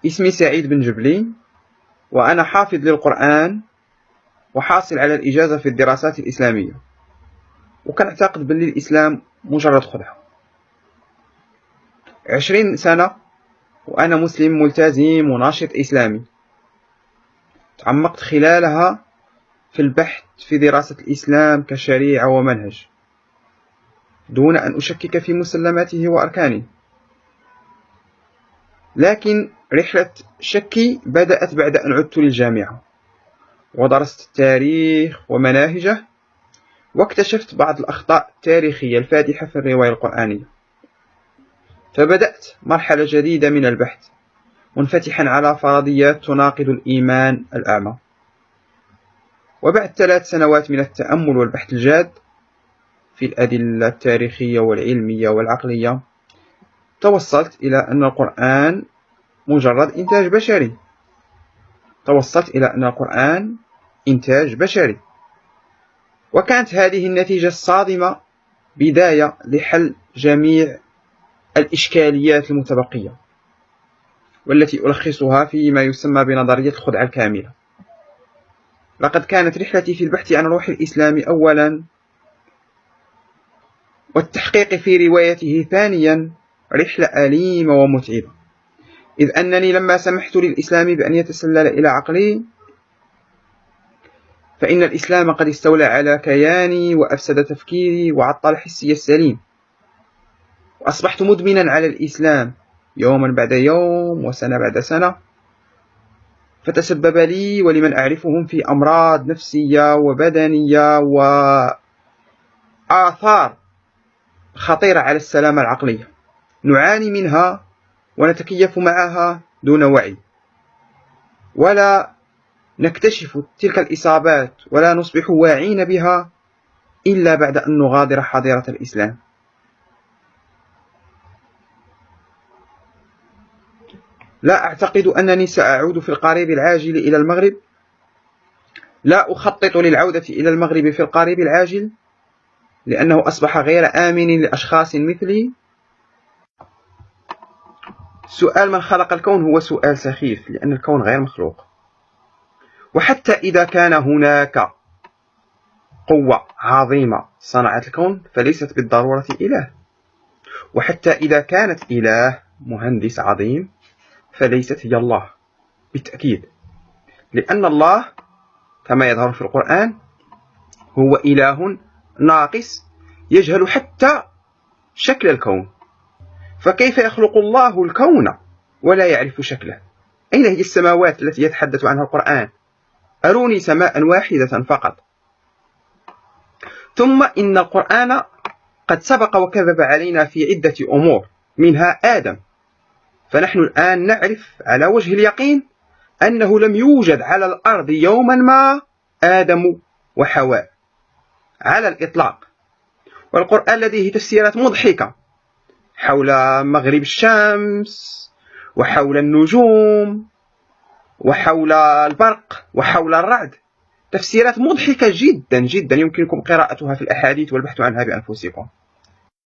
اسمي سعيد بن جبلي، وأنا حافظ للقرآن وحاصل على الإجازة في الدراسات الإسلامية، وكنعتقد بأن الإسلام مجرد خدعة. 20 سنة وأنا مسلم ملتزم وناشط إسلامي، تعمقت خلالها في البحث في دراسة الإسلام كشريعة ومنهج دون أن أشكك في مسلماته وأركانه. لكن رحلة شكي بدأت بعد أن عدت للجامعة ودرست التاريخ ومناهجه، واكتشفت بعض الأخطاء التاريخية الفادحة في الرواية القرآنية. فبدأت مرحلة جديدة من البحث، منفتحا على فرضيات تناقض الإيمان الأعمى. وبعد 3 سنوات من التأمل والبحث الجاد في الأدلة التاريخية والعلمية والعقلية، توصلت إلى أن القرآن مجرد إنتاج بشري. وكانت هذه النتيجة الصادمة بداية لحل جميع الإشكاليات المتبقية، والتي ألخصها فيما يسمى بنظرية الخدعة الكاملة. لقد كانت رحلتي في البحث عن روح الإسلام أولا، والتحقيق في روايته ثانيا، رحلة أليمة ومتعبة، إذ أنني لما سمحت للإسلام بأن يتسلل إلى عقلي، فإن الإسلام قد استولى على كياني وأفسد تفكيري وعطل حسي السليم، وأصبحت مدمنا على الإسلام يوما بعد يوم وسنة بعد سنة، فتسبب لي ولمن أعرفهم في أمراض نفسية وبدنية وآثار خطيرة على السلامة العقلية نعاني منها ونتكيف معها دون وعي، ولا نكتشف تلك الإصابات ولا نصبح واعين بها إلا بعد أن نغادر حظيرة الإسلام. لا أعتقد أنني سأعود في القريب العاجل إلى المغرب، لا أخطط للعودة إلى المغرب في القريب العاجل، لأنه أصبح غير آمن لأشخاص مثلي. سؤال من خلق الكون هو سؤال سخيف، لأن الكون غير مخلوق، وحتى إذا كان هناك قوة عظيمة صنعت الكون فليست بالضرورة إله، وحتى إذا كانت إله مهندس عظيم فليست هي الله بالتأكيد، لأن الله كما يظهر في القرآن هو إله ناقص يجهل حتى شكل الكون. فكيف يخلق الله الكون ولا يعرف شكله؟ أين هي السماوات التي يتحدث عنها القرآن؟ أروني سماء واحدة فقط. ثم إن القرآن قد سبق وكذب علينا في عدة أمور، منها آدم، فنحن الآن نعرف على وجه اليقين أنه لم يوجد على الأرض يوما ما آدم وحواء على الإطلاق. والقرآن لديه تفسيرات مضحكة حول مغرب الشمس وحول النجوم وحول البرق وحول الرعد، تفسيرات مضحكة جدا جدا يمكنكم قراءتها في الأحاديث والبحث عنها بأنفسكم.